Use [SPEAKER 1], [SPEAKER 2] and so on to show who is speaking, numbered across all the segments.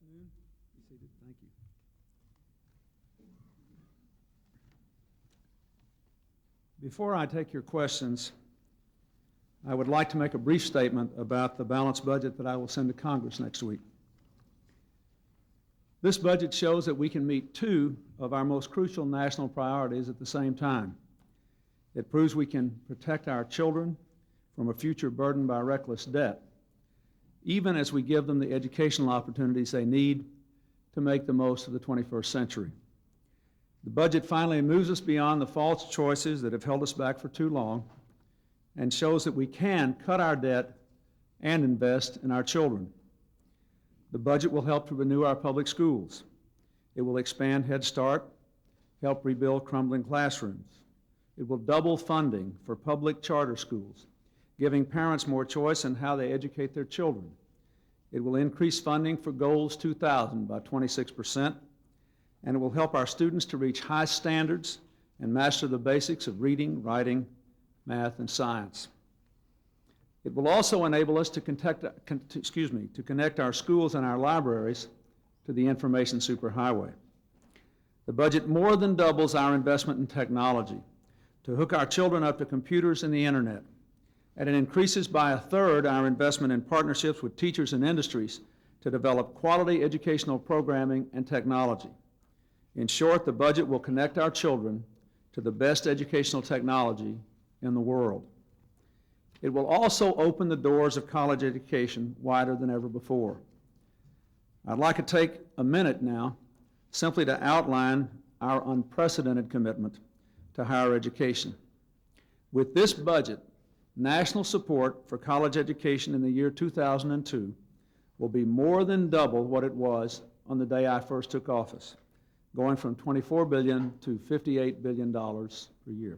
[SPEAKER 1] afternoon. Be seated. Thank you. Before I take your questions, I would like to make a brief statement about the balanced budget that I will send to Congress next week. This budget shows that we can meet two of our most crucial national priorities at the same time. It proves we can protect our children from a future burdened by reckless debt, even as we give them the educational opportunities they need to make the most of the 21st century. The budget finally moves us beyond the false choices that have held us back for too long and shows that we can cut our debt and invest in our children. The budget will help to renew our public schools. It will expand Head Start, help rebuild crumbling classrooms. It will double funding for public charter schools, giving parents more choice in how they educate their children. It will increase funding for Goals 2000 by 26%, and it will help our students to reach high standards and master the basics of reading, writing, math, and science. It will also enable us to connect our schools and our libraries to the information superhighway. The budget more than doubles our investment in technology to hook our children up to computers and the internet, and it increases by 1/3 our investment in partnerships with teachers and industries to develop quality educational programming and technology. In short, the budget will connect our children to the best educational technology in the world. It will also open the doors of college education wider than ever before. I'd like to take a minute now simply to outline our unprecedented commitment to higher education. With this budget, national support for college education in the year 2002 will be more than double what it was on the day I first took office, going from $24 billion to $58 billion per year.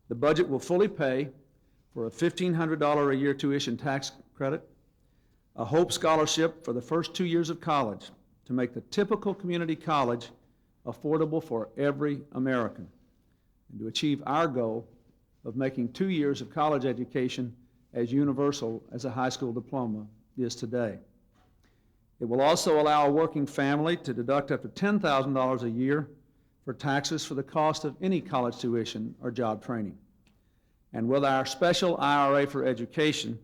[SPEAKER 1] The budget will fully pay for a $1,500 a year tuition tax credit, a Hope Scholarship for the first 2 years of college to make the typical community college affordable for every American, and to achieve our goal of making 2 years of college education as universal as a high school diploma is today. It will also allow a working family to deduct up to $10,000 a year for taxes for the cost of any college tuition or job training. And with our special IRA for education,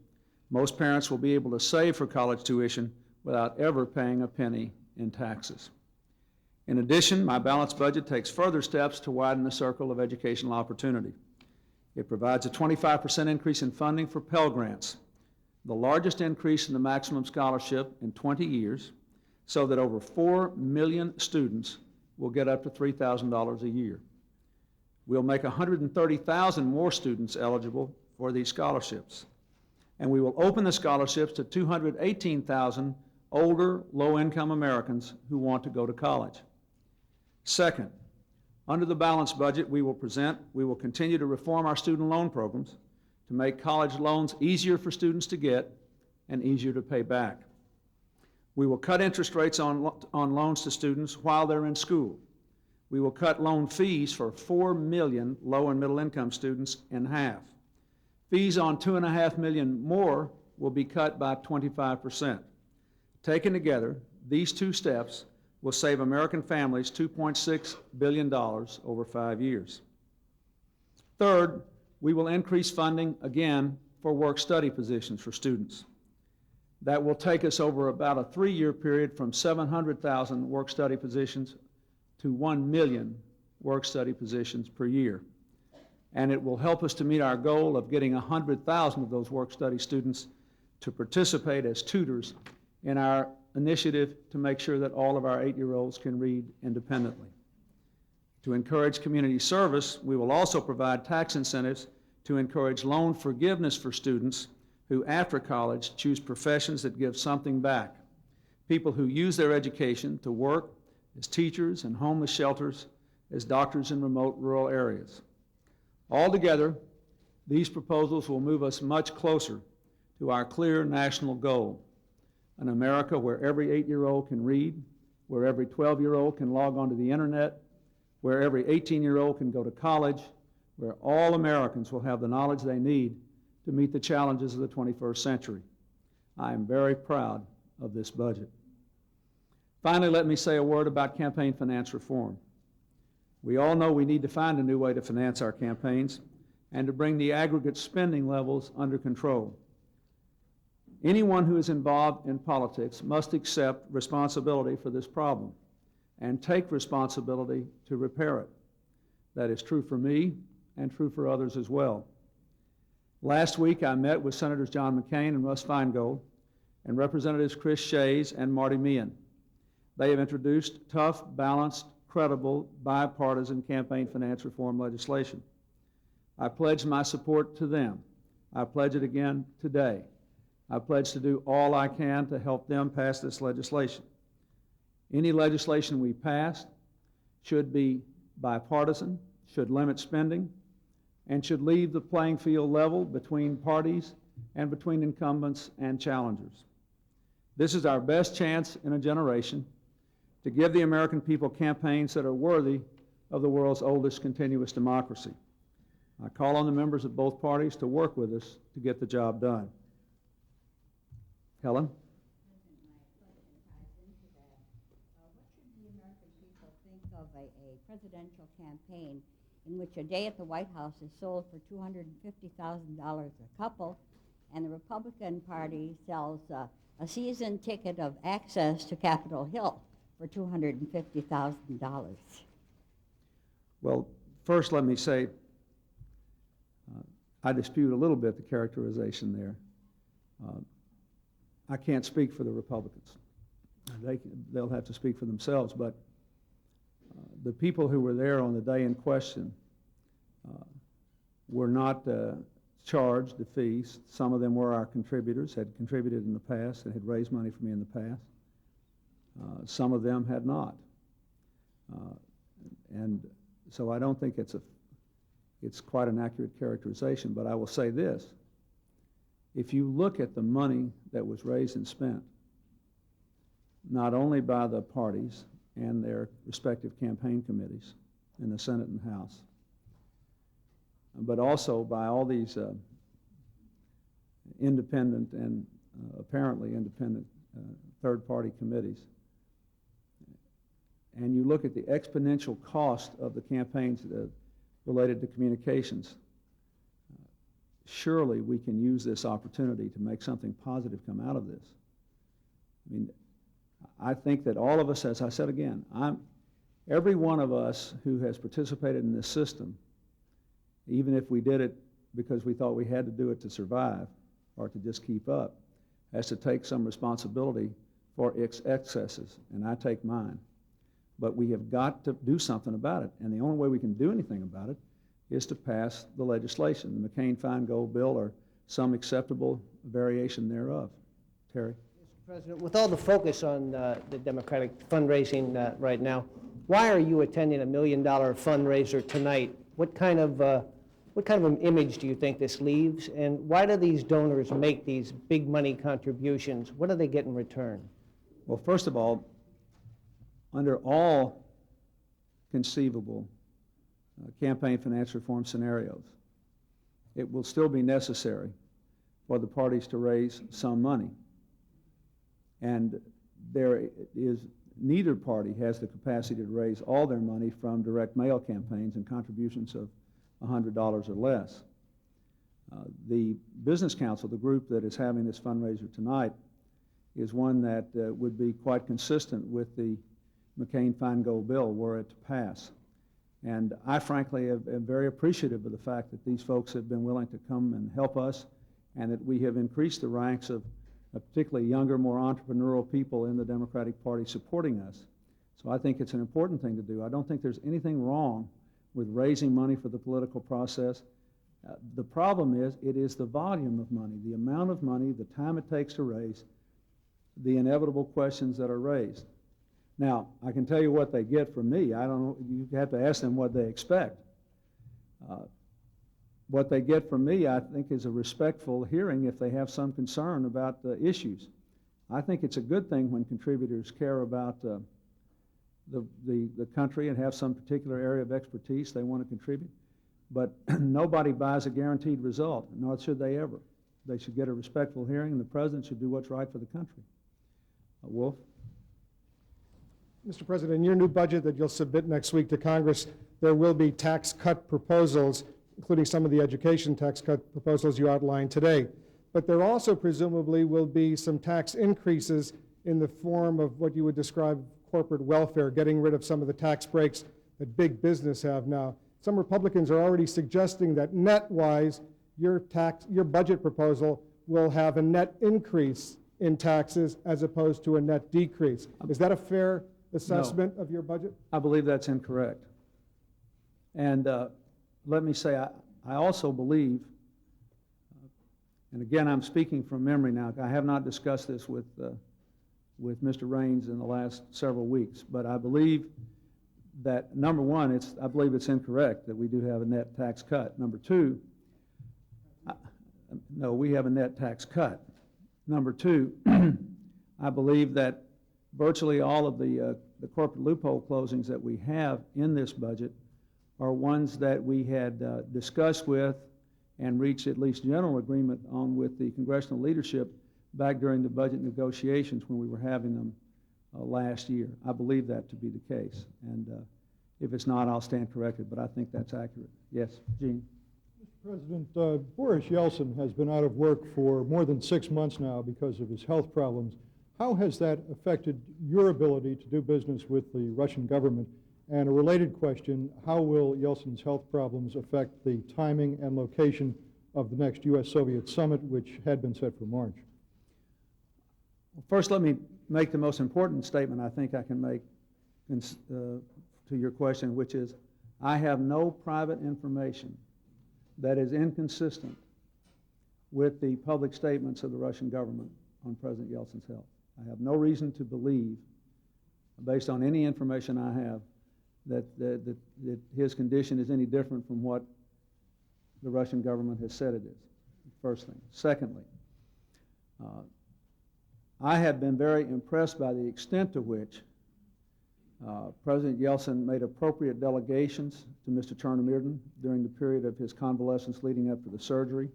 [SPEAKER 1] most parents will be able to save for college tuition without ever paying a penny in taxes. In addition, my balanced budget takes further steps to widen the circle of educational opportunity. It provides a 25% increase in funding for Pell Grants, the largest increase in the maximum scholarship in 20 years, so that over 4 million students will get up to $3,000 a year. We'll make 130,000 more students eligible for these scholarships. And we will open the scholarships to 218,000 older, low-income Americans who want to go to college. Second, under the balanced budget we will continue to reform our student loan programs to make college loans easier for students to get and easier to pay back. We will cut interest rates on loans to students while they're in school. We will cut loan fees for 4 million low and middle income students in half. Fees on 2.5 million more will be cut by 25%. Taken together, these two steps will save American families $2.6 billion over 5 years. Third, we will increase funding again for work-study positions for students. That will take us over about a 3-year period from 700,000 work-study positions to 1 million work-study positions per year. And it will help us to meet our goal of getting 100,000 of those work-study students to participate as tutors in our initiative to make sure that all of our 8-year-olds can read independently. To encourage community service, we will also provide tax incentives to encourage loan forgiveness for students who, after college, choose professions that give something back. People who use their education to work as teachers in homeless shelters, as doctors in remote rural areas. Altogether, these proposals will move us much closer to our clear national goal, an America where every 8-year-old can read, where every 12-year-old can log onto the internet, where every 18-year-old can go to college, where all Americans will have the knowledge they need to meet the challenges of the 21st century. I am very proud of this budget. Finally, let me say a word about campaign finance reform. We all know we need to find a new way to finance our campaigns and to bring the aggregate spending levels under control. Anyone who is involved in politics must accept responsibility for this problem and take responsibility to repair it. That is true for me and true for others as well. Last week, I met with Senators John McCain and Russ Feingold and Representatives Chris Shays and Marty Meehan. They have introduced tough, balanced, credible, bipartisan campaign finance reform legislation. I pledge my support to them. I pledge it again today. I pledge to do all I can to help them pass this legislation. Any legislation we pass should be bipartisan, should limit spending, and should leave the playing field level between parties and between incumbents and challengers. This is our best chance in a generation to give the American people campaigns that are worthy of the world's oldest continuous democracy. I call on the members of both parties to work with us to get the job done. Helen?
[SPEAKER 2] What should the American people think of a presidential campaign in which a day at the White House is sold for $250,000 a couple, and the Republican Party sells a season ticket of access to Capitol Hill for $250,000?
[SPEAKER 1] Well, first let me say I dispute a little bit the characterization there. I can't speak for the Republicans. They'll have to speak for themselves, but the people who were there on the day in question were not charged the fees. Some of them were our contributors, had contributed in the past, and had raised money for me in the past. Some of them had not. And so I don't think it's quite an accurate characterization, but I will say this. If you look at the money that was raised and spent, not only by the parties and their respective campaign committees in the Senate and House, but also by all these independent and apparently independent third-party committees, and you look at the exponential cost of the campaigns related to communications, surely we can use this opportunity to make something positive come out of this. I mean, I think that all of us, as I said again, every one of us who has participated in this system, even if we did it because we thought we had to do it to survive or to just keep up, has to take some responsibility for its excesses, and I take mine. But we have got to do something about it, and the only way we can do anything about it is to pass the legislation, the McCain-Feingold bill, or some acceptable variation thereof. Terry?
[SPEAKER 3] Mr. President, with all the focus on the Democratic fundraising right now, why are you attending $1 million fundraiser tonight? What kind of an image do you think this leaves, and why do these donors make these big money contributions? What do they get in return?
[SPEAKER 1] Well, first of all, under all conceivable campaign finance reform scenarios, it will still be necessary for the parties to raise some money. And neither party has the capacity to raise all their money from direct mail campaigns and contributions of $100 or less. The Business Council, the group that is having this fundraiser tonight, is one that would be quite consistent with the McCain-Feingold bill were it to pass. And I frankly am very appreciative of the fact that these folks have been willing to come and help us, and that we have increased the ranks of particularly younger, more entrepreneurial people in the Democratic Party supporting us. So I think it's an important thing to do. I don't think there's anything wrong with raising money for the political process. The problem is, it is the volume of money, the amount of money, the time it takes to raise, the inevitable questions that are raised. Now, I can tell you what they get from me. I don't know, you have to ask them what they expect. What they get from me, I think, is a respectful hearing if they have some concern about the issues. I think it's a good thing when contributors care about the country and have some particular area of expertise they want to contribute. But nobody buys a guaranteed result, nor should they ever. They should get a respectful hearing, and the president should do what's right for the country. Wolf?
[SPEAKER 4] Mr. President, in your new budget that you'll submit next week to Congress, there will be tax cut proposals, including some of the education tax cut proposals you outlined today. But there also presumably will be some tax increases in the form of what you would describe corporate welfare, getting rid of some of the tax breaks that big business have now. Some Republicans are already suggesting that net-wise, your budget proposal will have a net increase in taxes as opposed to a net decrease. Is that a fair assessment of your budget?
[SPEAKER 1] I believe that's incorrect. And let me say, I also believe, and again, I'm speaking from memory now. I have not discussed this with Mr. Raines in the last several weeks, but I believe that, number one, I believe it's incorrect that we do have a net tax cut. Number two, no, we have a net tax cut. Number two, I believe that virtually all of the corporate loophole closings that we have in this budget are ones that we had discussed with and reached at least general agreement on with the congressional leadership back during the budget negotiations when we were having them last year. I believe that to be the case. And if it's not, I'll stand corrected, but I think that's accurate. Yes, Gene?
[SPEAKER 5] Mr. President, Boris Yeltsin has been out of work for more than 6 months now because of his health problems. How has that affected your ability to do business with the Russian government? And a related question, how will Yeltsin's health problems affect the timing and location of the next U.S.-Soviet summit, which had been set for March?
[SPEAKER 1] First, let me make the most important statement I think I can make to your question, which is I have no private information that is inconsistent with the public statements of the Russian government on President Yeltsin's health. I have no reason to believe, based on any information I have, that his condition is any different from what the Russian government has said it is, first thing. Secondly, I have been very impressed by the extent to which President Yeltsin made appropriate delegations to Mr. Chernomyrdin during the period of his convalescence leading up to the surgery,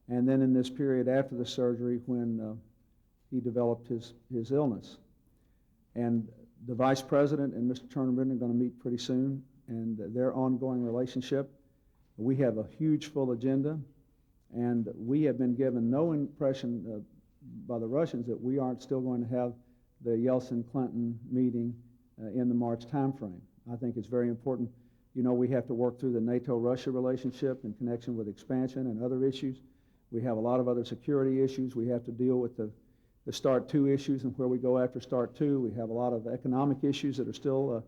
[SPEAKER 1] and then in this period after the surgery when he developed his illness. And the Vice President and Mr. Chernomyrdin are going to meet pretty soon, and their ongoing relationship. We have a huge full agenda, and we have been given no impression by the Russians that we aren't still going to have the Yeltsin-Clinton meeting in the March timeframe. I think it's very important. You know, we have to work through the NATO-Russia relationship in connection with expansion and other issues. We have a lot of other security issues. We have to deal with the START 2 issues and where we go after START 2. We have a lot of economic issues that are still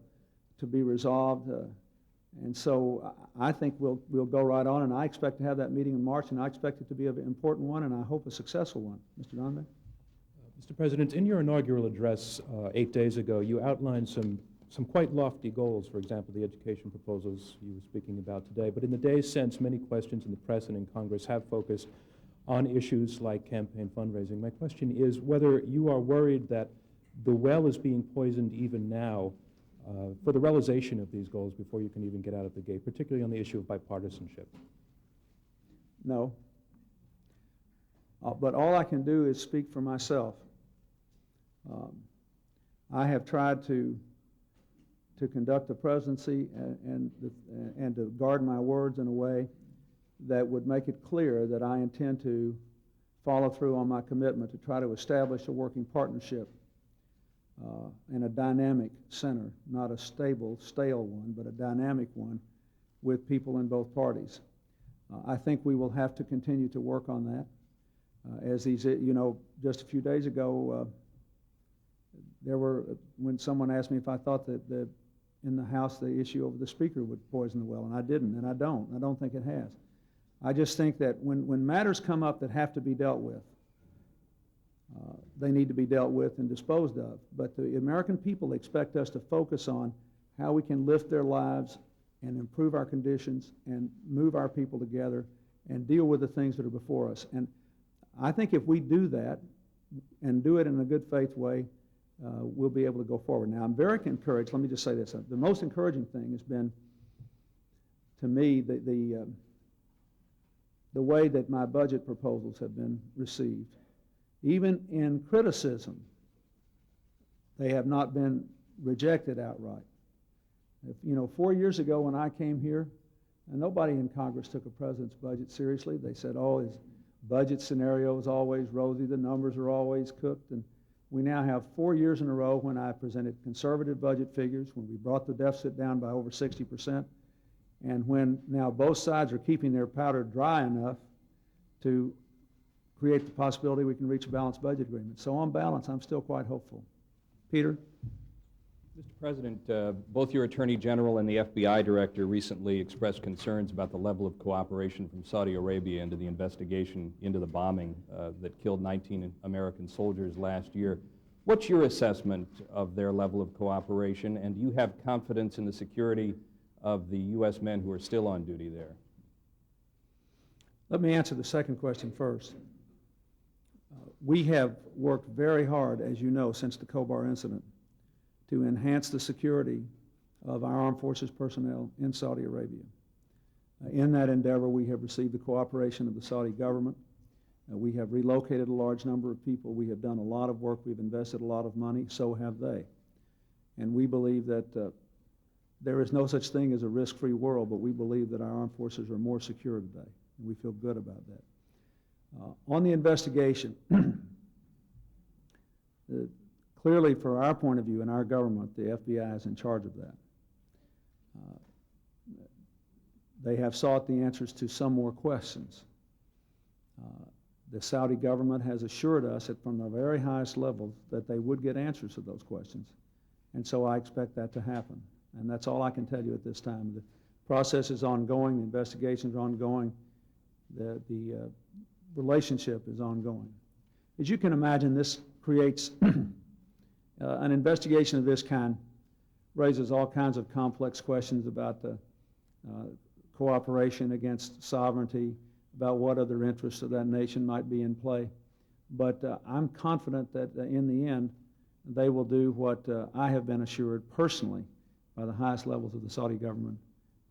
[SPEAKER 1] to be resolved. And so I think we'll go right on, and I expect to have that meeting in March, and I expect it to be an important one, and I hope a successful one. Mr. Donovan?
[SPEAKER 6] Mr. President, in your inaugural address 8 days ago, you outlined some quite lofty goals, for example, the education proposals you were speaking about today. But in the days since, many questions in the press and in Congress have focused on issues like campaign fundraising. My question is whether you are worried that the well is being poisoned even now for the realization of these goals before you can even get out of the gate, particularly on the issue of bipartisanship.
[SPEAKER 1] No. But all I can do is speak for myself. I have tried to conduct the presidency and to guard my words in a way that would make it clear that I intend to follow through on my commitment to try to establish a working partnership and a dynamic center, not a stable, stale one, but a dynamic one with people in both parties. I think we will have to continue to work on that. As these, you know, just a few days ago, when someone asked me if I thought that in the House the issue over the Speaker would poison the well, and I didn't, and I don't think it has. I just think that when matters come up that have to be dealt with, they need to be dealt with and disposed of. But the American people expect us to focus on how we can lift their lives and improve our conditions and move our people together and deal with the things that are before us. And I think if we do that and do it in a good faith way, we'll be able to go forward. Now, I'm very encouraged. Let me just say this. The most encouraging thing has been, to me, the way that my budget proposals have been received. Even in criticism, they have not been reject it outright. If, 4 years ago when I came here, and nobody in Congress took a president's budget seriously. They said, oh, his budget scenario is always rosy, the numbers are always cooked. And we now have 4 years in a row when I presented conservative budget figures, when we brought the deficit down by over 60%, and when now both sides are keeping their powder dry enough to create the possibility we can reach a balanced budget agreement. So on balance, I'm still quite hopeful. Peter?
[SPEAKER 7] Mr. President, both your Attorney General and the FBI Director recently expressed concerns about the level of cooperation from Saudi Arabia into the investigation into the bombing that killed 19 American soldiers last year. What's your assessment of their level of cooperation, and do you have confidence in the security of the U.S. men who are still on duty there?
[SPEAKER 1] Let me answer the second question first. We have worked very hard, as you know, since the Khobar incident, to enhance the security of our armed forces personnel in Saudi Arabia. In that endeavor, we have received the cooperation of the Saudi government. We have relocated a large number of people. We have done a lot of work. We've invested a lot of money. So have they. And we believe that there is no such thing as a risk-free world, but we believe that our armed forces are more secure today. And we feel good about that. On the investigation, clearly, for our point of view in our government, the FBI is in charge of that. They have sought the answers to some more questions. The Saudi government has assured us that from the very highest levels that they would get answers to those questions. And so I expect that to happen. And that's all I can tell you at this time. The process is ongoing, the investigation is ongoing, the relationship is ongoing. As you can imagine, this creates an investigation of this kind raises all kinds of complex questions about the cooperation against sovereignty, about what other interests of that nation might be in play. But I'm confident that in the end, they will do what I have been assured personally by the highest levels of the Saudi government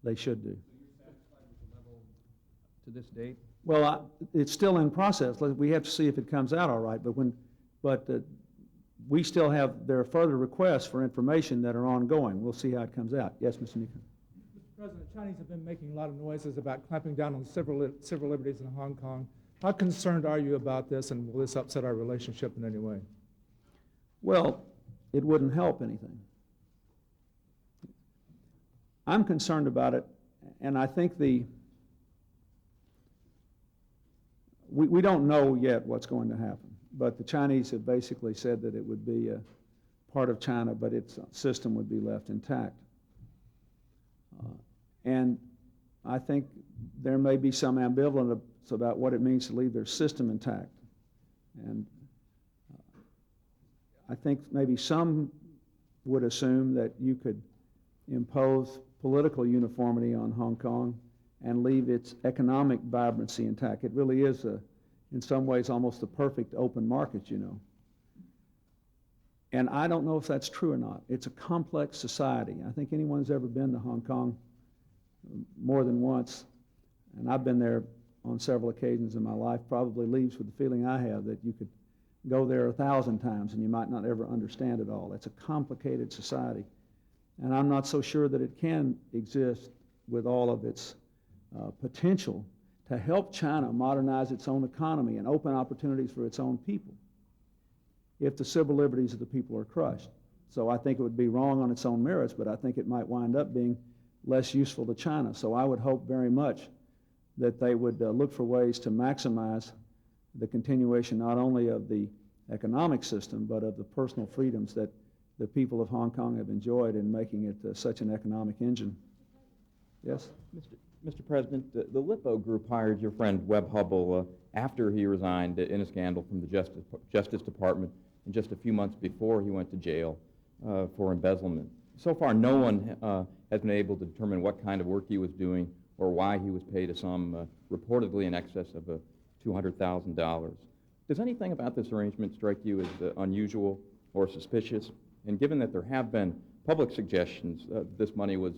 [SPEAKER 1] they should do.
[SPEAKER 7] So you're satisfied with the level to this date?
[SPEAKER 1] Well, it's still in process. We have to see if it comes out all right. But we still have, there are further requests for information that are ongoing. We'll see how it comes out. Yes, Mr. Nika.
[SPEAKER 8] Mr. President, the Chinese have been making a lot of noises about clamping down on civil liberties in Hong Kong. How concerned are you about this, and will this upset our relationship in any way?
[SPEAKER 1] Well, it wouldn't help anything. I'm concerned about it, and I think we don't know yet what's going to happen, but the Chinese have basically said that it would be a part of China, but its system would be left intact. And I think there may be some ambivalence about what it means to leave their system intact. And I think maybe some would assume that you could impose political uniformity on Hong Kong and leave its economic vibrancy intact. It really is, in some ways, almost a perfect open market, you know. And I don't know if that's true or not. It's a complex society. I think anyone who's ever been to Hong Kong more than once, and I've been there on several occasions in my life, probably leaves with the feeling I have that you could go there 1,000 times and you might not ever understand it all. It's a complicated society. And I'm not so sure that it can exist with all of its potential to help China modernize its own economy and open opportunities for its own people if the civil liberties of the people are crushed. So I think it would be wrong on its own merits, but I think it might wind up being less useful to China. So I would hope very much that they would look for ways to maximize the continuation not only of the economic system, but of the personal freedoms that the people of Hong Kong have enjoyed in making it such an economic engine. Yes?
[SPEAKER 9] Mr. President, the Lippo Group hired your friend Webb Hubbell after he resigned in a scandal from the Justice Department, and just a few months before he went to jail for embezzlement. So far, no one has been able to determine what kind of work he was doing or why he was paid a sum reportedly in excess of $200,000. Does anything about this arrangement strike you as unusual or suspicious? And given that there have been public suggestions this money was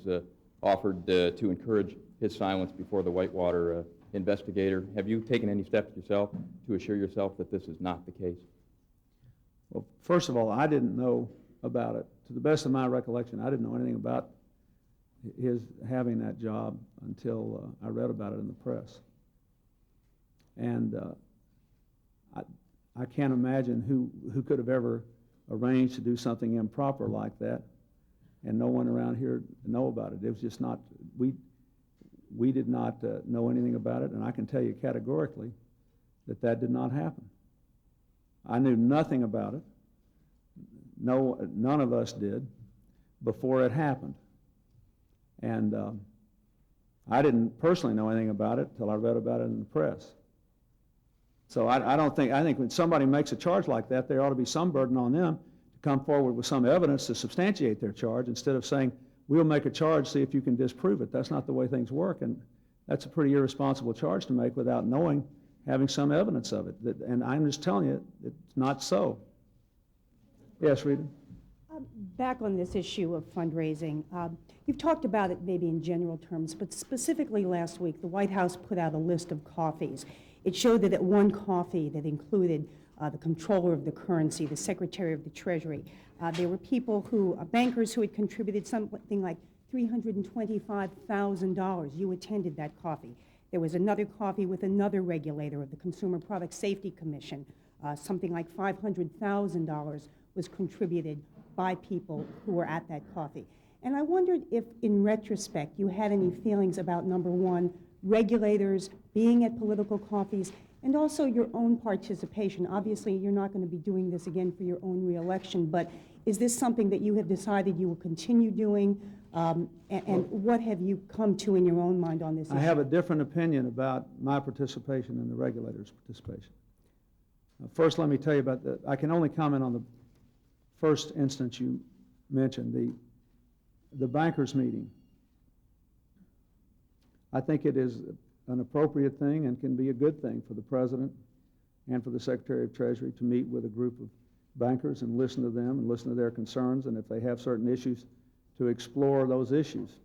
[SPEAKER 9] offered to encourage his silence before the Whitewater investigator, have you taken any steps yourself to assure yourself that this is not the case?
[SPEAKER 1] Well, first of all, I didn't know about it to the best of my recollection, I didn't know anything about his having that job until I read about it in the press. And I can't imagine who could have ever arranged to do something improper like that, and no one around here know about it. It was just not, we did not know anything about it, and I can tell you categorically that that did not happen. I knew nothing about it. None of us did before it happened. And I didn't personally know anything about it until I read about it in the press. So I think when somebody makes a charge like that, there ought to be some burden on them to come forward with some evidence to substantiate their charge instead of saying, we'll make a charge, see if you can disprove it. That's not the way things work, and that's a pretty irresponsible charge to make without knowing, having some evidence of it. And I'm just telling you, it's not so. Yes, Rita?
[SPEAKER 10] Back on this issue of fundraising, you've talked about it maybe in general terms, but specifically last week, the White House put out a list of coffees. It showed that at one coffee that included the comptroller of the currency, the secretary of the treasury, there were people bankers who had contributed something like $325,000. You attended that coffee. There was another coffee with another regulator of the Consumer Product Safety Commission. Something like $500,000 was contributed by people who were at that coffee. And I wondered if, in retrospect, you had any feelings about, number one, regulators being at political coffees, and also your own participation. Obviously, you're not going to be doing this again for your own reelection, but is this something that you have decided you will continue doing? And what have you come to in your own mind on this issue?
[SPEAKER 1] I have a different opinion about my participation than the regulators' participation. First, let me tell you about I can only comment on the first instance you mentioned, the bankers' meeting. I think it is an appropriate thing and can be a good thing for the President and for the Secretary of Treasury to meet with a group of bankers and listen to them and listen to their concerns, and if they have certain issues, to explore those issues.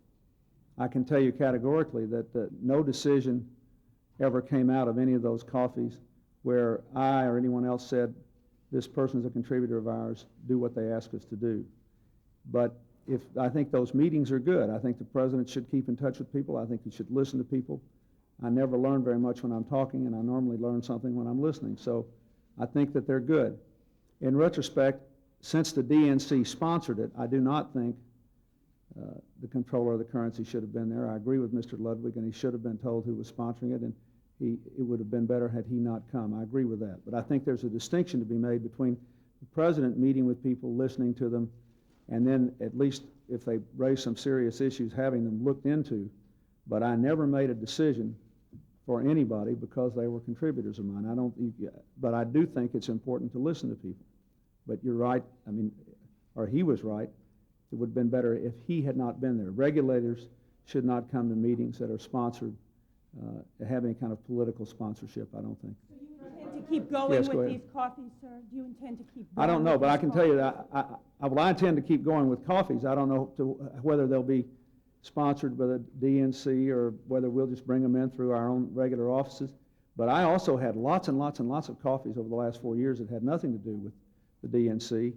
[SPEAKER 1] I can tell you categorically that no decision ever came out of any of those coffees where I or anyone else said, this person is a contributor of ours, do what they ask us to do. But I think those meetings are good. I think the President should keep in touch with people. I think he should listen to people. I never learn very much when I'm talking, and I normally learn something when I'm listening. So I think that they're good. In retrospect, since the DNC sponsored it, I do not think the comptroller of the currency should have been there. I agree with Mr. Ludwig, and he should have been told who was sponsoring it, and it would have been better had he not come. I agree with that. But I think there's a distinction to be made between the President meeting with people, listening to them, and then at least if they raise some serious issues, having them looked into. But I never made a decision for anybody because they were contributors of mine. But I do think it's important to listen to people. But you're right, or he was right, it would have been better if he had not been there. Regulators should not come to meetings that are sponsored, have any kind of political sponsorship, I don't think.
[SPEAKER 10] Do you intend to keep going
[SPEAKER 1] Yes, go
[SPEAKER 10] with
[SPEAKER 1] ahead.
[SPEAKER 10] these coffees, sir? Do you intend to keep going?
[SPEAKER 1] I don't know,
[SPEAKER 10] with
[SPEAKER 1] but I
[SPEAKER 10] these
[SPEAKER 1] can tell you
[SPEAKER 10] coffees?
[SPEAKER 1] that I intend to keep going with coffees. I don't know whether they'll be sponsored by the DNC or whether we'll just bring them in through our own regular offices. But I also had lots and lots and lots of coffees over the last 4 years that had nothing to do with the DNC,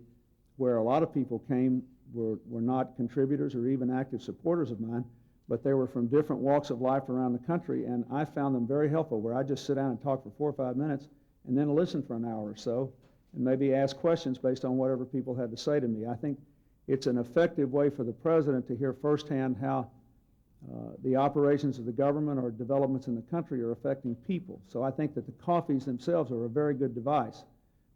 [SPEAKER 1] where a lot of people came, were not contributors or even active supporters of mine, but they were from different walks of life around the country, and I found them very helpful, where I just sit down and talk for 4 or 5 minutes and then listen for an hour or so and maybe ask questions based on whatever people had to say to me. I think it's an effective way for the President to hear firsthand how the operations of the government or developments in the country are affecting people. So I think that the coffees themselves are a very good device.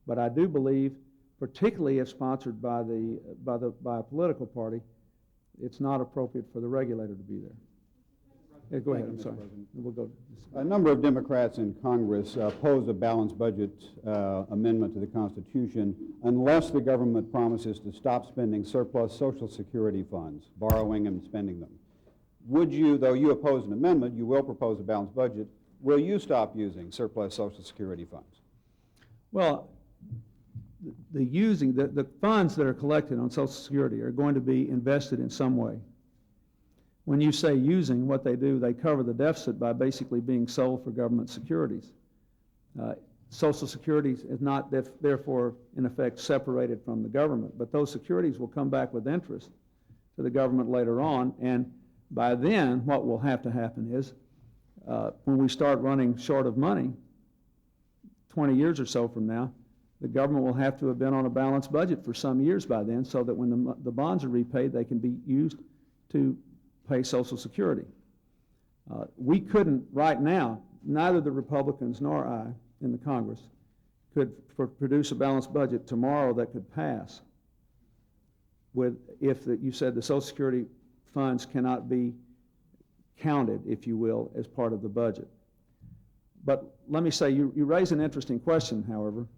[SPEAKER 1] But I do believe, particularly if sponsored by a political party, it's not appropriate for the regulator to be there. Yeah, go ahead, I'm sorry. We'll go.
[SPEAKER 11] A number of Democrats in Congress oppose a balanced budget amendment to the Constitution unless the government promises to stop spending surplus Social Security funds, borrowing and spending them. Would you, though you oppose an amendment, you will propose a balanced budget, will you stop using surplus Social Security funds?
[SPEAKER 1] Well, the funds that are collected on Social Security are going to be invested in some way. When you say using, what they do, they cover the deficit by basically being sold for government securities. Social Security is not therefore, in effect, separated from the government, but those securities will come back with interest to the government later on, and by then, what will have to happen is, when we start running short of money, 20 years or so from now, the government will have to have been on a balanced budget for some years by then, so that when the bonds are repaid, they can be used to pay Social Security. We couldn't, right now, neither the Republicans nor I in the Congress could produce a balanced budget tomorrow that could pass you said the Social Security funds cannot be counted, if you will, as part of the budget. But let me say, you raise an interesting question, however,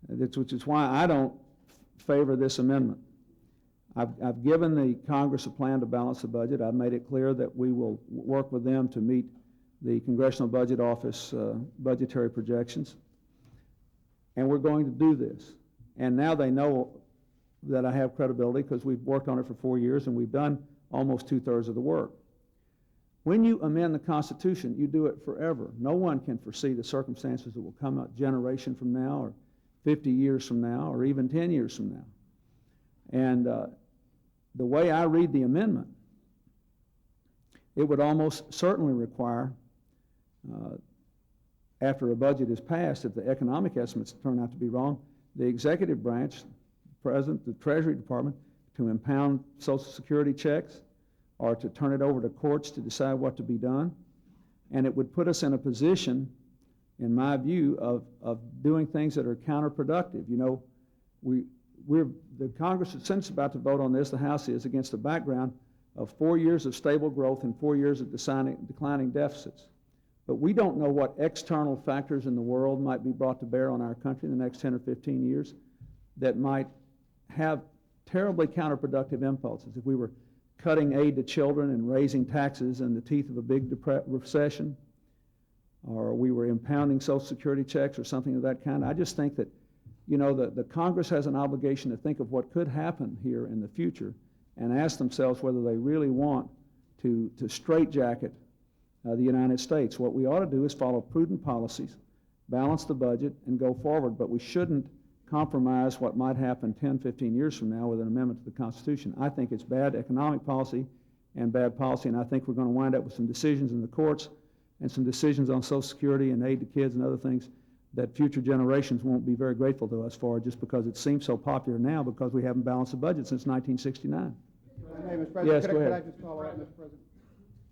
[SPEAKER 1] which is why I don't favor this amendment. I've given the Congress a plan to balance the budget. I've made it clear that we will work with them to meet the Congressional Budget Office budgetary projections. And we're going to do this. And now they know that I have credibility because we've worked on it for 4 years and we've done almost 2/3 of the work. When you amend the Constitution, you do it forever. No one can foresee the circumstances that will come a generation from now or 50 years from now or even 10 years from now. And the way I read the amendment, it would almost certainly require, after a budget is passed, if the economic estimates turn out to be wrong, the executive branch, the President, the Treasury Department, to impound Social Security checks or to turn it over to courts to decide what to be done. And it would put us in a position, in my view, of doing things that are counterproductive. You know, the Congress, since it's about to vote on this, the House is, against the background of 4 years of stable growth and 4 years of declining deficits. But we don't know what external factors in the world might be brought to bear on our country in the next 10 or 15 years that might have terribly counterproductive impulses. If we were cutting aid to children and raising taxes in the teeth of a big recession, or we were impounding Social Security checks or something of that kind, I just think that, you know, the Congress has an obligation to think of what could happen here in the future and ask themselves whether they really want to straitjacket the United States. What we ought to do is follow prudent policies, balance the budget, and go forward, but we shouldn't compromise what might happen 10, 15 years from now with an amendment to the Constitution. I think it's bad economic policy and bad policy, and I think we're going to wind up with some decisions in the courts and some decisions on Social Security and aid to kids and other things that future generations won't be very grateful to us for, just because it seems so popular now because we haven't balanced the budget since 1969.
[SPEAKER 11] Hey, Mr. President,
[SPEAKER 1] Yes,
[SPEAKER 11] could
[SPEAKER 1] go
[SPEAKER 11] I
[SPEAKER 1] ahead.
[SPEAKER 11] just follow up, Mr. President?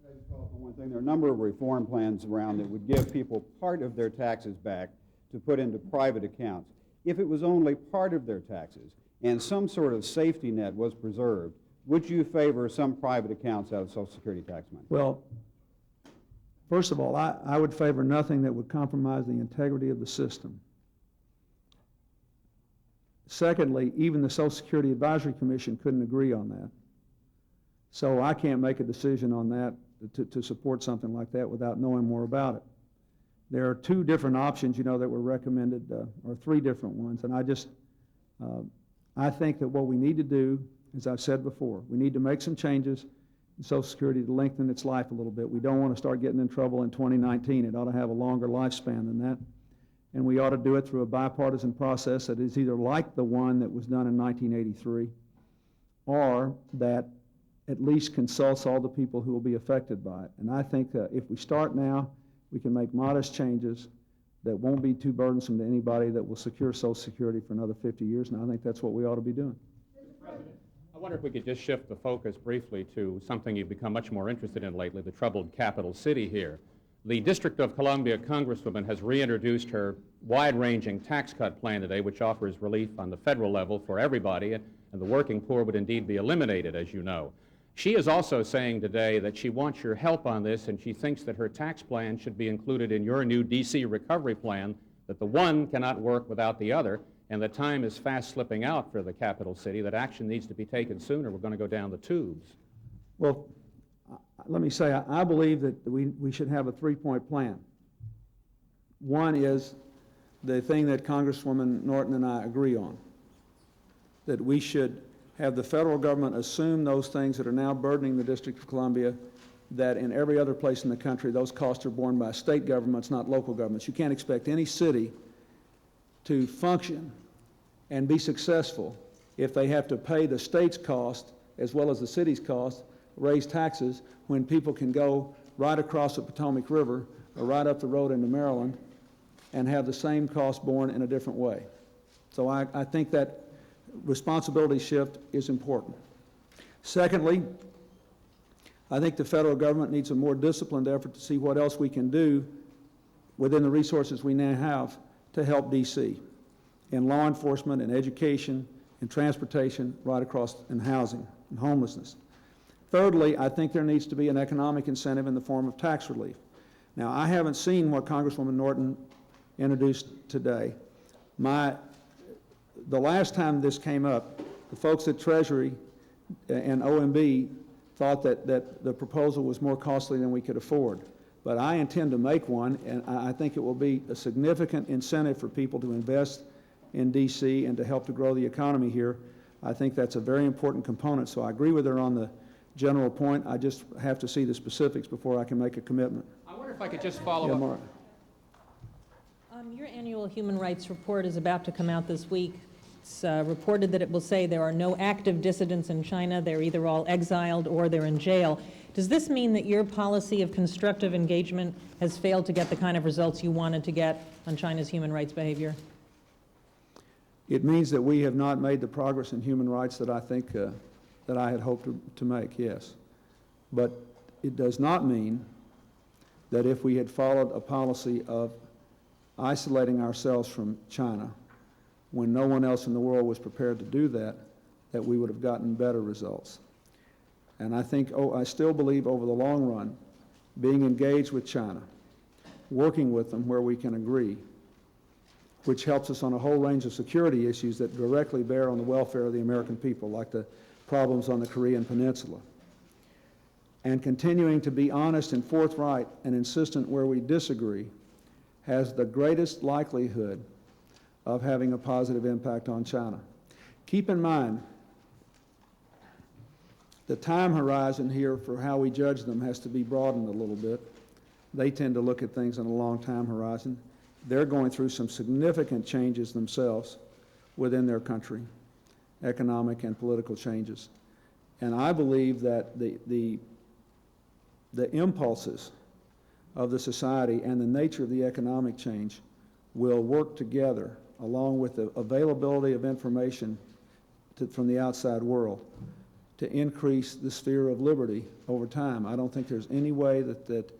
[SPEAKER 11] Could I just follow up on one thing? There are a number of reform plans around that would give people part of their taxes back to put into private accounts. If it was only part of their taxes and some sort of safety net was preserved, would you favor some private accounts out of Social Security tax money?
[SPEAKER 1] Well, first of all, I would favor nothing that would compromise the integrity of the system. Secondly, even the Social Security Advisory Commission couldn't agree on that. So I can't make a decision on that to support something like that without knowing more about it. There are 2 different options, you know, that were recommended, or 3 different ones, and I think that what we need to do, as I've said before, we need to make some changes in Social Security to lengthen its life a little bit. We don't want to start getting in trouble in 2019. It ought to have a longer lifespan than that, and we ought to do it through a bipartisan process that is either like the one that was done in 1983, or that at least consults all the people who will be affected by it. And I think if we start now, we can make modest changes that won't be too burdensome to anybody, that will secure Social Security for another 50 years, and I think that's what we ought to be doing.
[SPEAKER 12] I wonder if we could just shift the focus briefly to something you've become much more interested in lately, the troubled capital city here. The District of Columbia Congresswoman has reintroduced her wide-ranging tax cut plan today, which offers relief on the federal level for everybody, and the working poor would indeed be eliminated, as you know. She is also saying today that she wants your help on this, and she thinks that her tax plan should be included in your new D.C. recovery plan, that the one cannot work without the other, and the time is fast slipping out for the capital city, that action needs to be taken sooner. We're going to go down the tubes.
[SPEAKER 1] Well, let me say, I believe that we should have a 3-point plan. One is the thing that Congresswoman Norton and I agree on, that we should have the federal government assume those things that are now burdening the District of Columbia, that in every other place in the country, those costs are borne by state governments, not local governments. You can't expect any city to function and be successful if they have to pay the state's cost as well as the city's cost, raise taxes, when people can go right across the Potomac River or right up the road into Maryland and have the same cost borne in a different way. So I think that responsibility shift is important. Secondly, I think the federal government needs a more disciplined effort to see what else we can do within the resources we now have to help D.C. in law enforcement, in education, in transportation, right across in housing and homelessness. Thirdly, I think there needs to be an economic incentive in the form of tax relief. Now, I haven't seen what Congresswoman Norton introduced today. The last time this came up, the folks at Treasury and OMB thought that the proposal was more costly than we could afford. But I intend to make one, and I think it will be a significant incentive for people to invest in D.C. and to help to grow the economy here. I think that's a very important component. So I agree with her on the general point. I just have to see the specifics before I can make a commitment.
[SPEAKER 12] I wonder if I could just follow
[SPEAKER 1] Yeah,
[SPEAKER 12] up.
[SPEAKER 1] Maura.
[SPEAKER 13] Your annual human rights report is about to come out this week. It's reported that it will say there are no active dissidents in China. They're either all exiled or they're in jail. Does this mean that your policy of constructive engagement has failed to get the kind of results you wanted to get on China's human rights behavior?
[SPEAKER 1] It means that we have not made the progress in human rights that I think that I had hoped to make, yes. But it does not mean that if we had followed a policy of isolating ourselves from China when no one else in the world was prepared to do that, that we would have gotten better results. And I think, I still believe over the long run, being engaged with China, working with them where we can agree, which helps us on a whole range of security issues that directly bear on the welfare of the American people, like the problems on the Korean Peninsula. And continuing to be honest and forthright and insistent where we disagree has the greatest likelihood of having a positive impact on China. Keep in mind, the time horizon here for how we judge them has to be broadened a little bit. They tend to look at things on a long time horizon. They're going through some significant changes themselves within their country, economic and political changes. And I believe that the impulses of the society and the nature of the economic change will work together along with the availability of information from the outside world to increase the sphere of liberty over time. I don't think there's any way that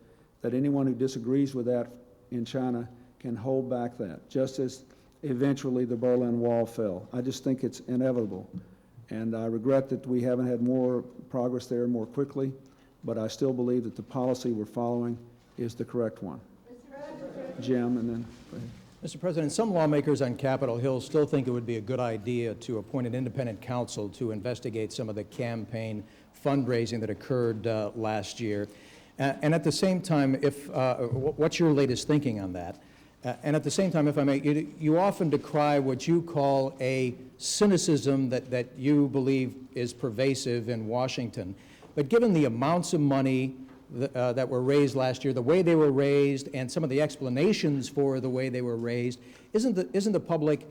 [SPEAKER 1] anyone who disagrees with that in China can hold back that, just as eventually the Berlin Wall fell. I just think it's inevitable. And I regret that we haven't had more progress there more quickly, but I still believe that the policy we're following is the correct one. Jim, and then go ahead.
[SPEAKER 14] Mr. President, some lawmakers on Capitol Hill still think it would be a good idea to appoint an independent counsel to investigate some of the campaign fundraising that occurred last year. And at the same time, what's your latest thinking on that? And at the same time, if I may, you often decry what you call a cynicism that you believe is pervasive in Washington. But given the amounts of money that were raised last year, the way they were raised, and some of the explanations for the way they were raised, isn't the public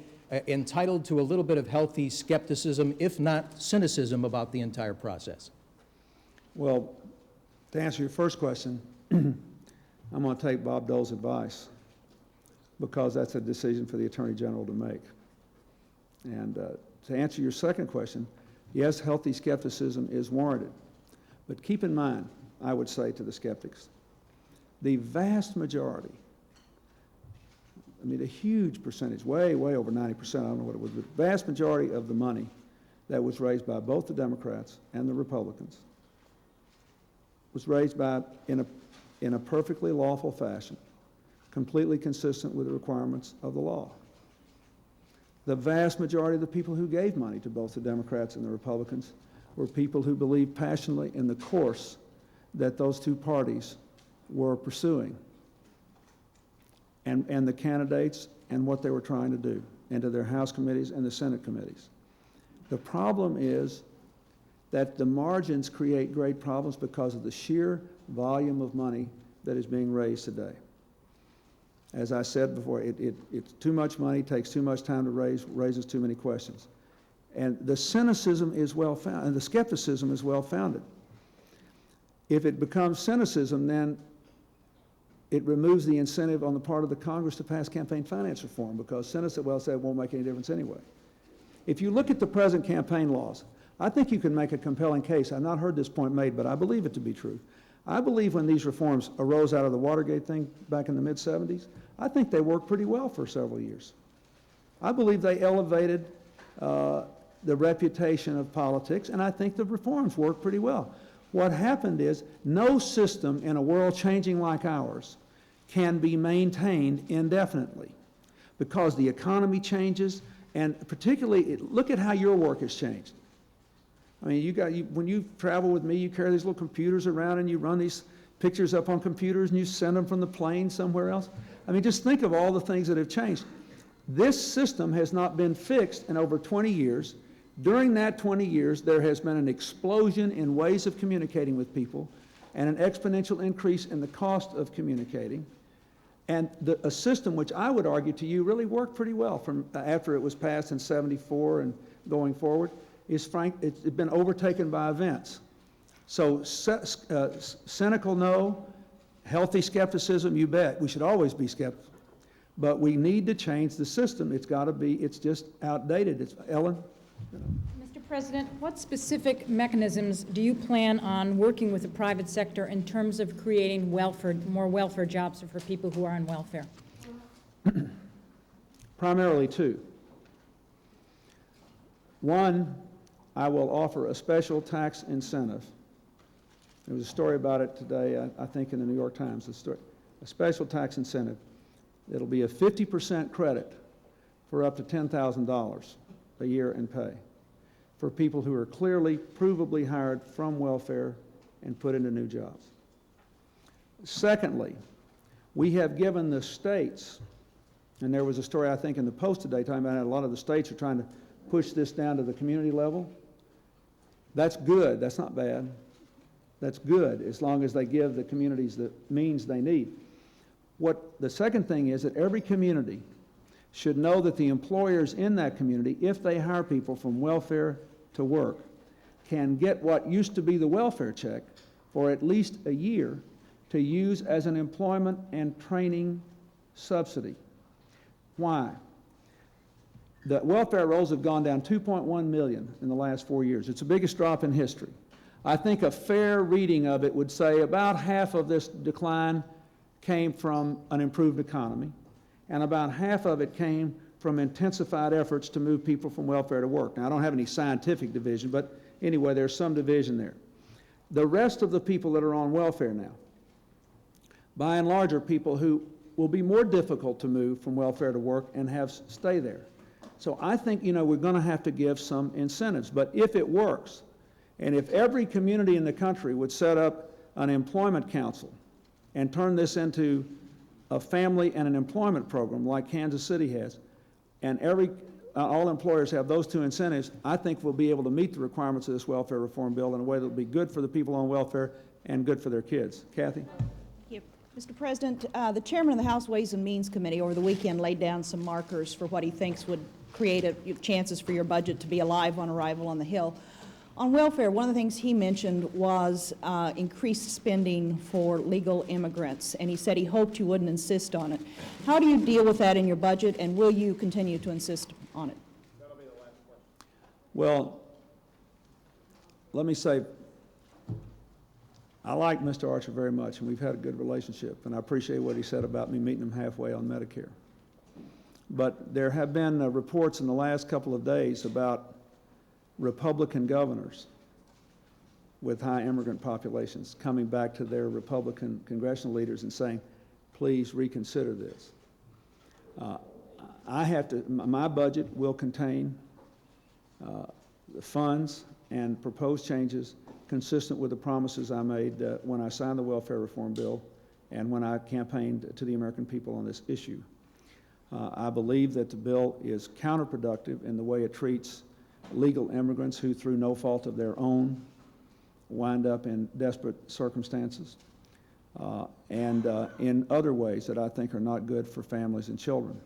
[SPEAKER 14] entitled to a little bit of healthy skepticism, if not cynicism, about the entire process?
[SPEAKER 1] Well, to answer your first question, I'm going to take Bob Dole's advice, because that's a decision for the Attorney General to make. And to answer your second question, yes, healthy skepticism is warranted. But keep in mind, I would say to the skeptics, the vast majority, I mean a huge percentage, way over 90%, I don't know what it was, but the vast majority of the money that was raised by both the Democrats and the Republicans was raised in a perfectly lawful fashion, completely consistent with the requirements of the law. The vast majority of the people who gave money to both the Democrats and the Republicans were people who believed passionately in the course that those two parties were pursuing, and the candidates and what they were trying to do, and to their House committees and the Senate committees. The problem is that the margins create great problems because of the sheer volume of money that is being raised today. As I said before, it's too much money, takes too much time to raise, raises too many questions. And the cynicism is well-founded, and the skepticism is well-founded. If it becomes cynicism, then it removes the incentive on the part of the Congress to pass campaign finance reform, because cynicism, well, say it won't make any difference anyway. If you look at the present campaign laws, I think you can make a compelling case. I've not heard this point made, but I believe it to be true. I believe when these reforms arose out of the Watergate thing back in the mid-'70s, I think they worked pretty well for several years. I believe they elevated the reputation of politics, and I think the reforms worked pretty well. What happened is no system in a world changing like ours can be maintained indefinitely, because the economy changes, and particularly, look at how your work has changed. I mean, when you travel with me, you carry these little computers around and you run these pictures up on computers and you send them from the plane somewhere else. I mean, just think of all the things that have changed. This system has not been fixed in over 20 years. During that 20 years, there has been an explosion in ways of communicating with people and an exponential increase in the cost of communicating. And a system which I would argue to you really worked pretty well from after it was passed in '74 and going forward, it's been overtaken by events. So cynical, no. Healthy skepticism, you bet. We should always be skeptical. But we need to change the system. It's got to be, it's just outdated. Ellen?
[SPEAKER 15] Mr. President, what specific mechanisms do you plan on working with the private sector in terms of creating more welfare jobs for people who are on welfare?
[SPEAKER 1] Primarily two. One, I will offer a special tax incentive. There was a story about it today, I think in the New York Times, a special tax incentive. It'll be a 50% credit for up to $10,000 a year in pay for people who are clearly, provably hired from welfare and put into new jobs. Secondly, we have given the states, and there was a story I think in the Post today talking about how a lot of the states are trying to push this down to the community level. That's good, that's not bad. That's good, as long as they give the communities the means they need. What the second thing is that every community should know that the employers in that community, if they hire people from welfare to work, can get what used to be the welfare check for at least a year to use as an employment and training subsidy. Why? The welfare rolls have gone down 2.1 million in the last 4 years. It's the biggest drop in history. I think a fair reading of it would say about half of this decline came from an improved economy, and about half of it came from intensified efforts to move people from welfare to work. Now, I don't have any scientific division, but anyway, there's some division there. The rest of the people that are on welfare now, by and large, are people who will be more difficult to move from welfare to work and stay there. So I think, we're going to have to give some incentives, but if it works, and if every community in the country would set up an employment council and turn this into a family and an employment program like Kansas City has, and all employers have those two incentives, I think we'll be able to meet the requirements of this welfare reform bill in a way that will be good for the people on welfare and good for their kids. Kathy?
[SPEAKER 16] Thank you. Mr. President, the chairman of the House Ways and Means Committee over the weekend laid down some markers for what he thinks would create chances for your budget to be alive on arrival on the Hill. On welfare, one of the things he mentioned was increased spending for legal immigrants, and he said he hoped you wouldn't insist on it. How do you deal with that in your budget, and will you continue to insist on it?
[SPEAKER 1] That'll be the last question. Well, let me say, I like Mr. Archer very much, and we've had a good relationship, and I appreciate what he said about me meeting him halfway on Medicare. But there have been reports in the last couple of days about Republican governors with high immigrant populations coming back to their Republican congressional leaders and saying, please reconsider this. My budget will contain the funds and proposed changes consistent with the promises I made when I signed the welfare reform bill and when I campaigned to the American people on this issue. I believe that the bill is counterproductive in the way it treats legal immigrants who, through no fault of their own, wind up in desperate circumstances. and in other ways that I think are not good for families and children.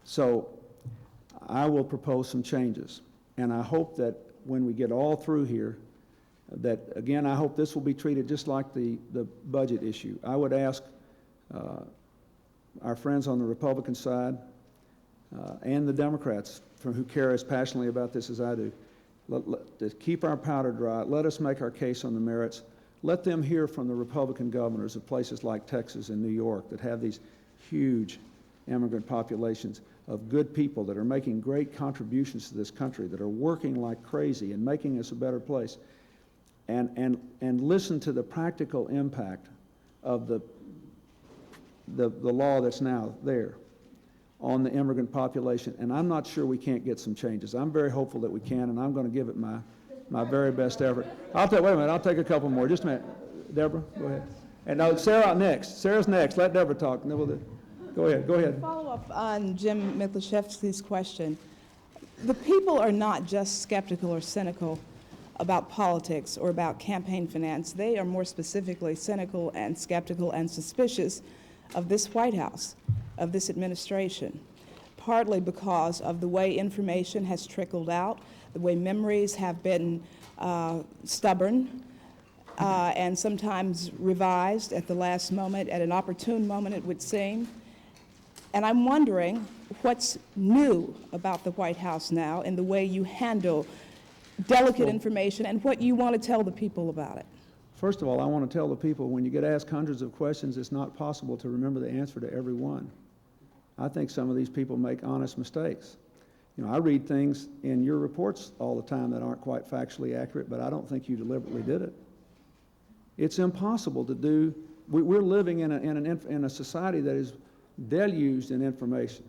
[SPEAKER 1] So I will propose some changes, and I hope that when we get all through here, that, again, I hope this will be treated just like the budget issue. I would ask our friends on the Republican side and the Democrats who care as passionately about this as I do, to keep our powder dry. Let us make our case on the merits. Let them hear from the Republican governors of places like Texas and New York that have these huge immigrant populations of good people that are making great contributions to this country, that are working like crazy and making us a better place, and listen to the practical impact of the law that's now there on the immigrant population. And I'm not sure we can't get some changes. I'm very hopeful that we can, and I'm going to give it my very best effort. Wait a minute, I'll take a couple more. Just a minute. Deborah, go ahead. And no, Sarah next. Sarah's next. Let Deborah talk, and then we'll do. Go ahead.
[SPEAKER 17] Follow up on Jim Miklashevsky's question. The people are not just skeptical or cynical about politics or about campaign finance. They are more specifically cynical and skeptical and suspicious of this White House, of this administration, partly because of the way information has trickled out, the way memories have been stubborn and sometimes revised at the last moment, at an opportune moment, it would seem. And I'm wondering what's new about the White House now in the way you handle delicate information and what you want to tell the people about it.
[SPEAKER 1] First of all, I want to tell the people, when you get asked hundreds of questions, it's not possible to remember the answer to every one. I think some of these people make honest mistakes. You know, I read things in your reports all the time that aren't quite factually accurate, but I don't think you deliberately did it. It's impossible to do. We're living in a society that is deluged in information.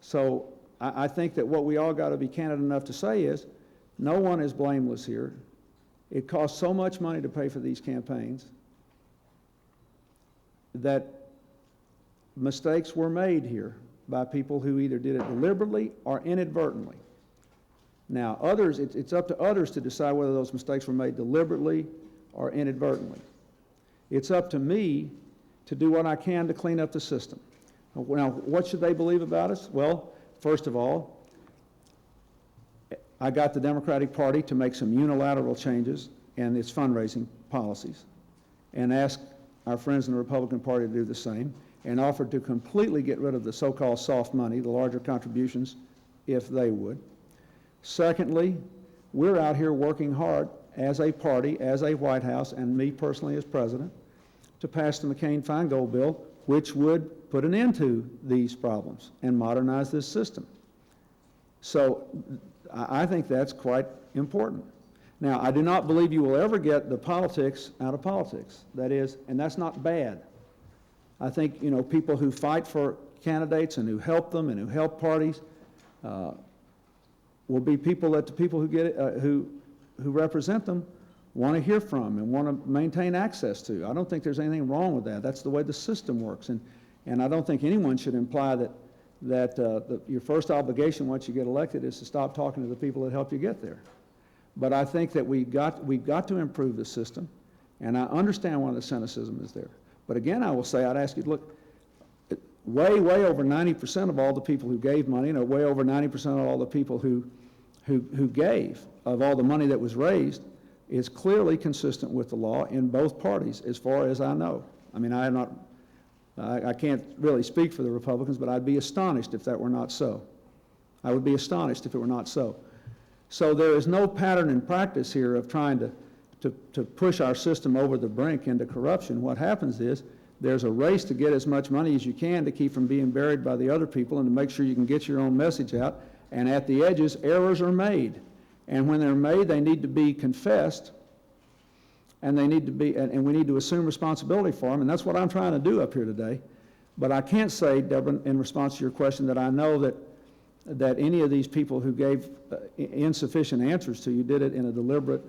[SPEAKER 1] So I think that what we all got to be candid enough to say is, no one is blameless here. It costs so much money to pay for these campaigns that mistakes were made here by people who either did it deliberately or inadvertently. Now, others, it's up to others to decide whether those mistakes were made deliberately or inadvertently. It's up to me to do what I can to clean up the system. Now, what should they believe about us? Well, first of all, I got the Democratic Party to make some unilateral changes in its fundraising policies and asked our friends in the Republican Party to do the same, and offered to completely get rid of the so-called soft money, the larger contributions, if they would. Secondly, we're out here working hard as a party, as a White House, and me personally as president, to pass the McCain-Feingold bill, which would put an end to these problems and modernize this system. So I think that's quite important. Now, I do not believe you will ever get the politics out of politics. That is, and that's not bad. I think, you know, people who fight for candidates and who help them and who help parties will be people that the people who get it, who represent them want to hear from and want to maintain access to. I don't think there's anything wrong with that. That's the way the system works, and I don't think anyone should imply that your first obligation once you get elected is to stop talking to the people that help you get there. But I think that we've got to improve the system, and I understand why the cynicism is there. But again, I will say, I'd ask you to look, way over 90% of all the people who gave money, and way over 90% of all the people who gave, of all the money that was raised, is clearly consistent with the law in both parties, as far as I know. I mean, I can't really speak for the Republicans, but I'd be astonished if that were not so. I would be astonished if it were not so. So there is no pattern in practice here of trying to push our system over the brink into corruption. What happens is there's a race to get as much money as you can to keep from being buried by the other people and to make sure you can get your own message out. And at the edges, errors are made. And when they're made, they need to be confessed, and they need to be, and we need to assume responsibility for them. And that's what I'm trying to do up here today. But I can't say, Deborah, in response to your question, that I know that any of these people who gave insufficient answers to you did it in a deliberate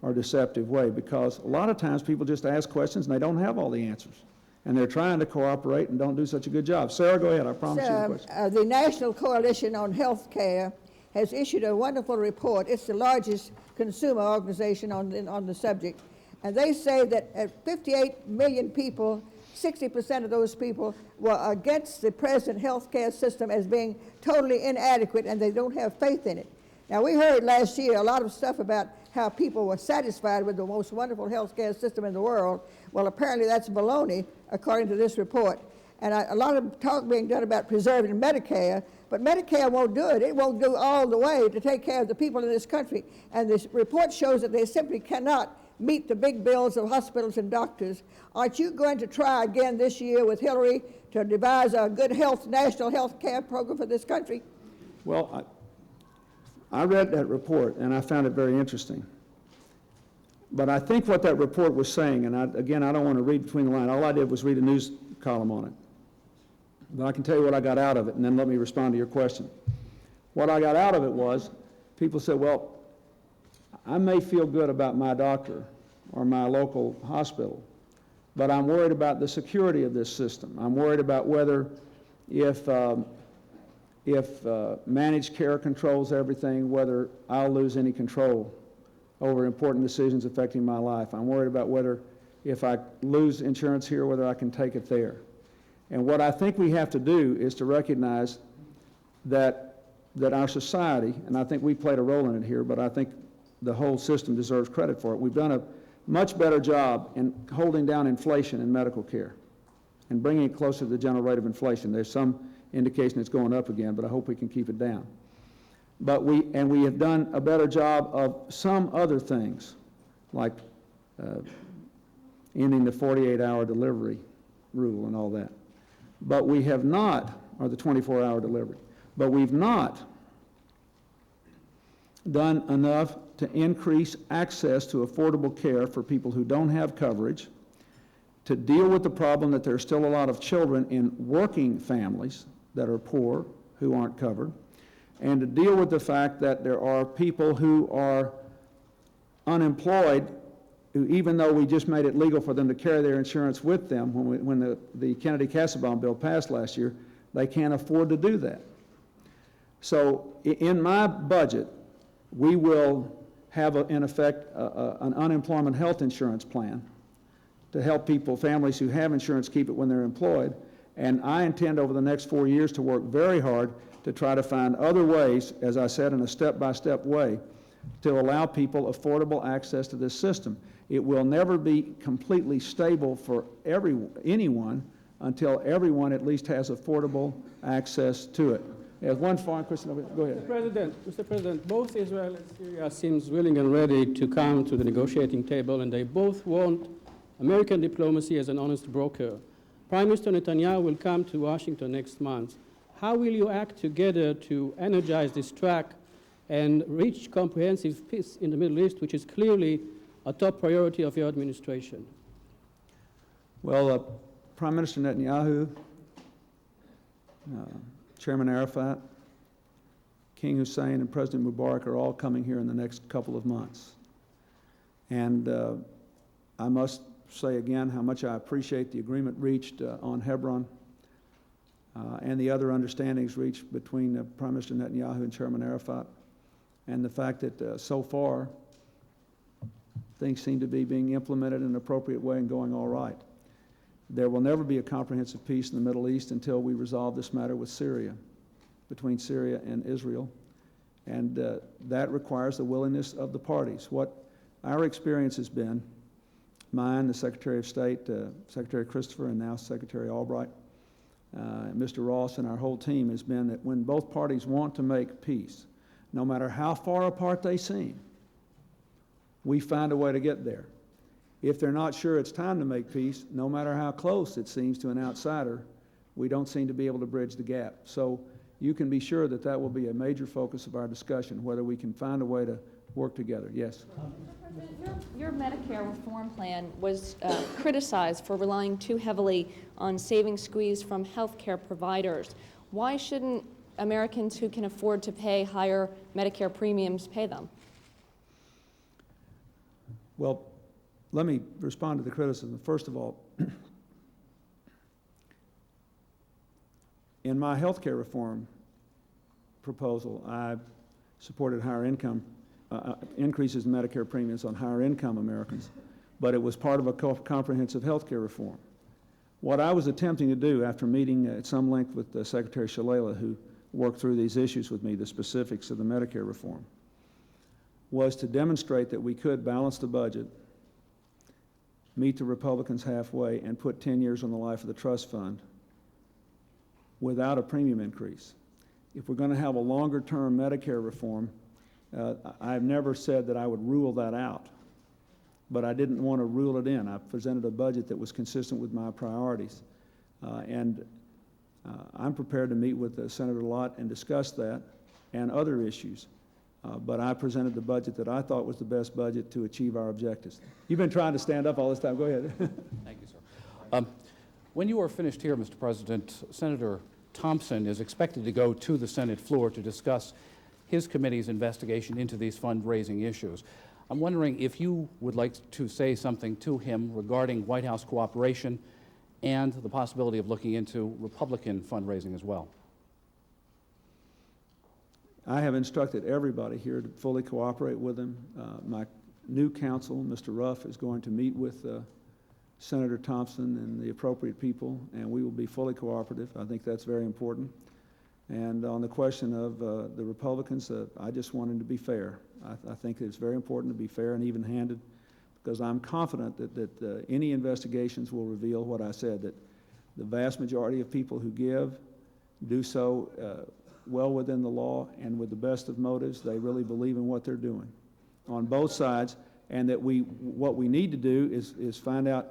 [SPEAKER 1] or deceptive way, because a lot of times people just ask questions and they don't have all the answers, and they're trying to cooperate and don't do such a good job. Sarah, go ahead. I promise you the question.
[SPEAKER 18] The National Coalition on Health Care has issued a wonderful report. It's the largest consumer organization on the subject. And they say that at 58 million people, 60% of those people were against the present health care system as being totally inadequate, and they don't have faith in it. Now, we heard last year a lot of stuff about how people were satisfied with the most wonderful health care system in the world. Well, apparently that's baloney, according to this report. And a lot of talk being done about preserving Medicare, but Medicare won't do it. It won't do all the way to take care of the people in this country. And this report shows that they simply cannot meet the big bills of hospitals and doctors. Aren't you going to try again this year with Hillary to devise a good national health care program for this country?
[SPEAKER 1] Well, I read that report, and I found it very interesting. But I think what that report was saying, and again, I don't want to read between the lines. All I did was read a news column on it. But I can tell you what I got out of it, and then let me respond to your question. What I got out of it was, people said, well, I may feel good about my doctor or my local hospital, but I'm worried about the security of this system. I'm worried about whether if managed care controls everything, whether I'll lose any control over important decisions affecting my life. I'm worried about whether if I lose insurance here, whether I can take it there. And what I think we have to do is to recognize that our society, and I think we played a role in it here, but I think the whole system deserves credit for it. We've done a much better job in holding down inflation in medical care and bringing it closer to the general rate of inflation. There's some indication it's going up again, but I hope we can keep it down. But we have done a better job of some other things, like ending the 48-hour delivery rule and all that. But we have not, or the 24-hour delivery, but we've not done enough to increase access to affordable care for people who don't have coverage, to deal with the problem that there are still a lot of children in working families that are poor who aren't covered, and to deal with the fact that there are people who are unemployed who, even though we just made it legal for them to carry their insurance with them when the Kennedy-Kassebaum bill passed last year, they can't afford to do that. So in my budget, we will have, in effect, an unemployment health insurance plan to help people, families who have insurance, keep it when they're employed. And I intend over the next 4 years to work very hard to try to find other ways, as I said, in a step-by-step way, to allow people affordable access to this system. It will never be completely stable for anyone until everyone at least has affordable access to it. There's one foreign question over there. Go ahead.
[SPEAKER 19] Mr. President, both Israel and Syria seems willing and ready to come to the negotiating table, and they both want American diplomacy as an honest broker. Prime Minister Netanyahu will come to Washington next month. How will you act together to energize this track and reach comprehensive peace in the Middle East, which is clearly a top priority of your administration?
[SPEAKER 1] Well, Prime Minister Netanyahu, Chairman Arafat, King Hussein, and President Mubarak are all coming here in the next couple of months. And I must say again how much I appreciate the agreement reached on Hebron and the other understandings reached between Prime Minister Netanyahu and Chairman Arafat, and the fact that so far things seem to be being implemented in an appropriate way and going all right. There will never be a comprehensive peace in the Middle East until we resolve this matter with Syria, between Syria and Israel, and that requires the willingness of the parties. What our experience has been, mine, the Secretary of State, Secretary Christopher, and now Secretary Albright, Mr. Ross, and our whole team has been that when both parties want to make peace, no matter how far apart they seem, we find a way to get there. If they're not sure it's time to make peace, no matter how close it seems to an outsider, we don't seem to be able to bridge the gap. So you can be sure that that will be a major focus of our discussion, whether we can find a way to work together. Yes?
[SPEAKER 20] Your Medicare reform plan was criticized for relying too heavily on saving squeeze from health care providers. Why shouldn't Americans who can afford to pay higher Medicare premiums pay them?
[SPEAKER 1] Well, let me respond to the criticism. First of all, in my health care reform proposal, I supported higher income increases in Medicare premiums on higher income Americans. but it was part of a comprehensive health care reform. What I was attempting to do after meeting at some length with Secretary Shalala, who worked through these issues with me, the specifics of the Medicare reform, was to demonstrate that we could balance the budget, meet the Republicans halfway, and put 10 years on the life of the trust fund without a premium increase. If we're going to have a longer-term Medicare reform, I've never said that I would rule that out, but I didn't want to rule it in. I presented a budget that was consistent with my priorities, and I'm prepared to meet with Senator Lott and discuss that and other issues. But I presented the budget that I thought was the best budget to achieve our objectives. You've been trying to stand up all this time. Go ahead.
[SPEAKER 21] Thank you, sir. When you are finished here, Mr. President, Senator Thompson is expected to go to the Senate floor to discuss his committee's investigation into these fundraising issues. I'm wondering if you would like to say something to him regarding White House cooperation and the possibility of looking into Republican fundraising as well.
[SPEAKER 1] I have instructed everybody here to fully cooperate with him. My new counsel, Mr. Ruff, is going to meet with Senator Thompson and the appropriate people, and we will be fully cooperative. I think that's very important. And on the question of the Republicans, I just want him to be fair. I think it's very important to be fair and even-handed, because I'm confident that any investigations will reveal what I said, that the vast majority of people who give do so well within the law and with the best of motives. They really believe in what they're doing on both sides, and that what we need to do is find out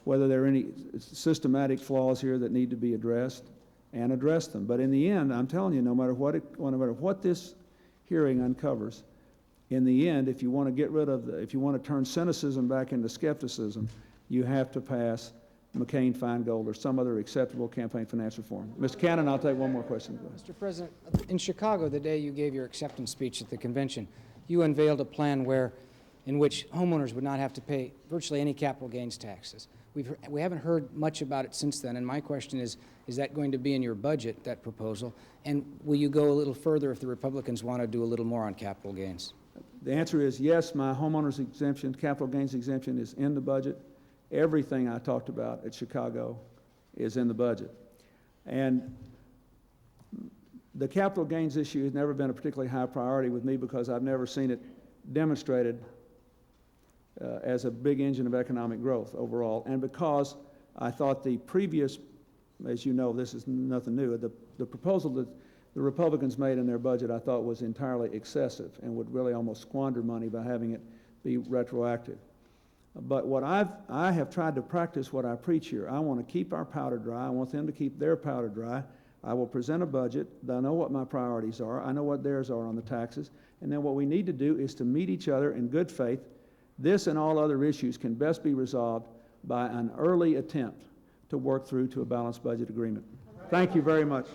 [SPEAKER 1] whether there are any systematic flaws here that need to be addressed and address them. But in the end, I'm telling you, no matter what this hearing uncovers, in the end, if you want to get rid of if you want to turn cynicism back into skepticism, you have to pass McCain-Feingold or some other acceptable campaign finance reform. Mr. Cannon, I'll take one more question.
[SPEAKER 22] Mr. President, in Chicago, the day you gave your acceptance speech at the convention, you unveiled a plan in which homeowners would not have to pay virtually any capital gains taxes. We haven't heard much about it since then, and my question is that going to be in your budget, that proposal? And will you go a little further if the Republicans want to do a little more on capital gains?
[SPEAKER 1] The answer is yes, my homeowners exemption, capital gains exemption is in the budget. Everything I talked about at Chicago is in the budget. And the capital gains issue has never been a particularly high priority with me because I've never seen it demonstrated as a big engine of economic growth overall, and because I thought the previous, as you know, this is nothing new, the proposal that the Republicans made in their budget I thought was entirely excessive and would really almost squander money by having it be retroactive. But what I have tried to practice what I preach here. I want to keep our powder dry. I want them to keep their powder dry. I will present a budget. I know what my priorities are. I know what theirs are on the taxes. And then what we need to do is to meet each other in good faith. This and all other issues can best be resolved by an early attempt to work through to a balanced budget agreement. Thank you very much.